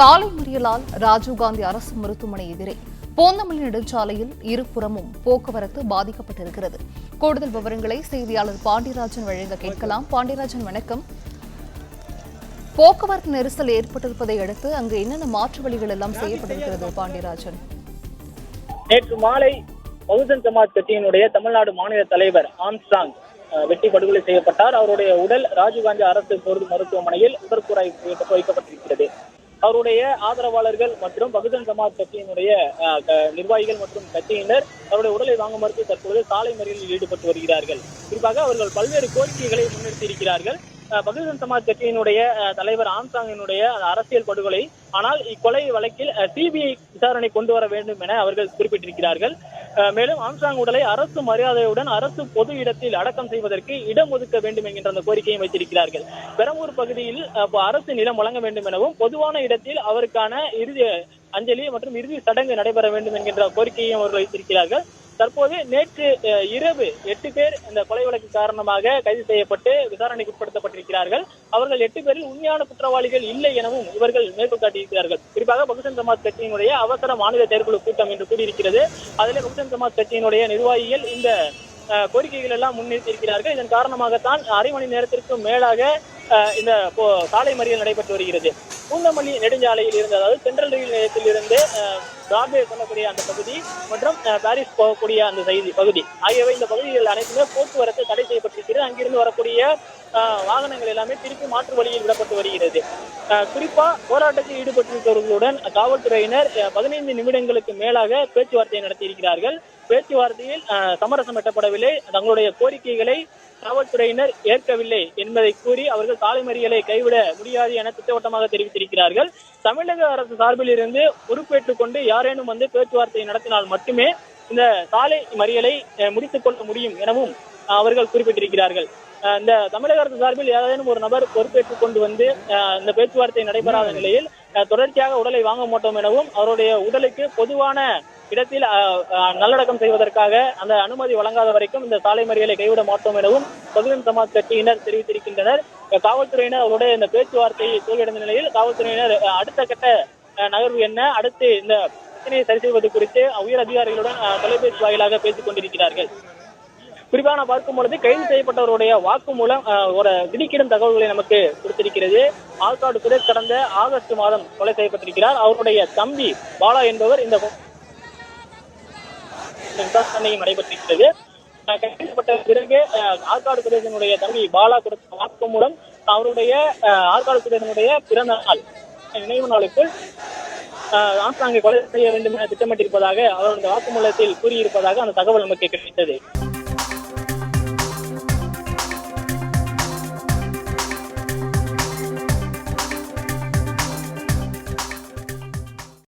சாலை மறியலால் ராஜீவ்காந்தி அரசு மருத்துவமனை எதிரே போந்தமல்லி நெடுஞ்சாலையில் இருபுறமும் போக்குவரத்து பாதிக்கப்பட்டிருக்கிறது. கூடுதல் விவரங்களை செய்தியாளர் பாண்டியராஜன் வழங்க கேட்கலாம். பாண்டியராஜன், வணக்கம். போக்குவரத்து நெரிசல் ஏற்பட்டிருப்பதை அடுத்து அங்கு என்னென்ன மாற்று வழிகள் எல்லாம் செய்யப்பட்டிருக்கிறது? பாண்டியராஜன், நேற்று மாலை பகுஜன் சமாஜ் கட்சியினுடைய தமிழ்நாடு மாநில தலைவர் ஆம்ஸ்ட்ராங் வெட்டி படுகொலை செய்யப்பட்டார். அவருடைய உடல் ராஜீவ்காந்தி அரசு பொது மருத்துவமனையில் உடற்கூறாய்வு வைக்கப்பட்டிருக்கிறது. அவருடைய ஆதரவாளர்கள் மற்றும் பகுஜன் சமாஜ் கட்சியினுடைய நிர்வாகிகள் மற்றும் கட்சியினர் அவருடைய உடலை வாங்க மறுத்து தற்போது சாலை மறியலில் ஈடுபட்டு வருகிறார்கள். குறிப்பாக அவர்கள் பல்வேறு கோரிக்கைகளை முன்னிறுத்தி இருக்கிறார்கள். பகுஜன் சமாஜ் கட்சியினுடைய தலைவர் ஆம்ஸ்ட்ராங்கினுடைய அரசியல் படுகொலை, ஆனால் இக்கொலை வழக்கில் சிபிஐ விசாரணை கொண்டு வர வேண்டும் என அவர்கள் குறிப்பிட்டிருக்கிறார்கள். மேலும் ஆம்ஸ்ட்ராங் உடலை அரசு மரியாதையுடன் அரசு பொது இடத்தில் அடக்கம் செய்வதற்கு இடம் ஒதுக்க வேண்டும் என்கின்ற அந்த கோரிக்கையை வைத்திருக்கிறார்கள். பெரம்பூர் பகுதியில் அரசு நிலம் வழங்க வேண்டும் எனவும் பொதுவான இடத்தில் அவருக்கான இறுதி அஞ்சலி மற்றும் இறுதி சடங்கு நடைபெற வேண்டும் என்கின்ற கோரிக்கையும் அவர்கள் வைத்திருக்கிறார்கள். தற்போது நேற்று இரவு 8 பேர் இந்த கொலை வழக்கு காரணமாக கைது செய்யப்பட்டு விசாரணைக்கு உட்படுத்தப்பட்டிருக்கிறார்கள். அவர்கள் 8 பேரில் உண்மையான குற்றவாளிகள் இல்லை எனவும் இவர்கள் மேற்கோள் காட்டியிருக்கிறார்கள். குறிப்பாக பகுஜன் சமாஜ் கட்சியினுடைய அவசர மாநில செயற்குழு கூட்டம் இன்று கூடியிருக்கிறது. அதிலே பகுஜன் சமாஜ் கட்சியினுடைய நிர்வாகிகள் இந்த கோரிக்கைகள் எல்லாம் முன்னிறுத்தியிருக்கிறார்கள். இதன் காரணமாகத்தான் அரை மணி நேரத்திற்கு மேலாக இந்த சாலை மறியல் நடைபெற்று வருகிறது. பூந்தமல்லி நெடுஞ்சாலையில் இருந்து, அதாவது சென்ட்ரல் ரயில் நிலையத்தில் இருந்து பிராட்வே சொல்லக்கூடிய அந்த பகுதி மற்றும் பாரிஸ் போகக்கூடிய அந்த பகுதி ஆகியவை, இந்த பகுதிகள் அனைத்துமே போக்குவரத்து தடை செய்யப்பட்டிருக்கிறது. அங்கிருந்து வரக்கூடிய வாகனங்கள் எல்லாமே திருப்பி மாற்று வழியில் விடப்பட்டு வருகிறது. குறிப்பா போராட்டத்தில் ஈடுபட்டிருப்பவர்களுடன் காவல்துறையினர் 15 நிமிடங்களுக்கு மேலாக பேச்சுவார்த்தை நடத்தியிருக்கிறார்கள். பேச்சுவார்த்தையில் சமரசம் எட்டப்படவில்லை. தங்களுடைய கோரிக்கைகளை காவல்துறையினர் ஏற்கவில்லை என்பதை கூறி அவர்கள் சாலை மறியலை கைவிட முடியாது என திட்டவட்டமாக தெரிவித்திருக்கிறார்கள். தமிழக அரசு சார்பில் இருந்து பொறுப்பேற்றுக் கொண்டு யாரேனும் வந்து பேச்சுவார்த்தை நடத்தினால் மட்டுமே இந்த சாலை மறியலை முடித்துக் கொள்ள முடியும் எனவும் அவர்கள் குறிப்பிட்டிருக்கிறார்கள். இந்த தமிழக அரசு சார்பில் ஏதேனும் ஒரு நபர் பொறுப்பேற்றுக் கொண்டு வந்து இந்த பேச்சுவார்த்தை நடைபெறாத நிலையில் தொடர்ச்சியாக உடலை வாங்க மாட்டோம் எனவும் அவருடைய உடலுக்கு பொதுவான இடத்தில் நல்லடக்கம் செய்வதற்காக அந்த அனுமதி வழங்காத வரைக்கும் இந்த சாலை மறியலை கைவிட மாட்டோம் எனவும் பகுஜன் சமாஜ் கட்சியினர் தெரிவித்திருக்கின்றனர். காவல்துறையினர் அவருடைய இந்த பேச்சுவார்த்தையை தோல்வியடைந்த நிலையில் காவல்துறையினர் அடுத்த கட்ட நகர்வு என்ன, அடுத்து இந்த பிரச்சனையை சரி செய்வது குறித்து உயர் அதிகாரிகளுடன் தொலைபேசி வாயிலாக பேசிக் கொண்டிருக்கிறார்கள். குறிப்பாக பார்க்கும் பொழுது கைது செய்யப்பட்டவருடைய வாக்குமூலம் ஒரு திடுக்கிடும் தகவல்களை நமக்கு கொடுத்திருக்கிறது. ஆற்காடு சுரேஷ் கடந்த ஆகஸ்ட் மாதம் கொலை செய்யப்பட்டிருக்கிறார். அவருடைய தம்பி பாலா என்பவர் இந்த விசாரணையும் நடைபெற்றிருக்கிறது. கைது பிறகு ஆற்காடு சுரேஷனுடைய தம்பி பாலா கொடுத்த வாக்குமூலம் அவருடைய ஆற்காடு சுரேஷனுடைய பிறந்த நாள் நினைவு நாளுக்குள் ஆம்ஸ்ட்ராங்கை கொலை செய்ய வேண்டும் என திட்டமிட்டிருப்பதாக அவருடைய வாக்குமூலத்தில் கூறியிருப்பதாக அந்த தகவல் நமக்கு கிடைத்தது.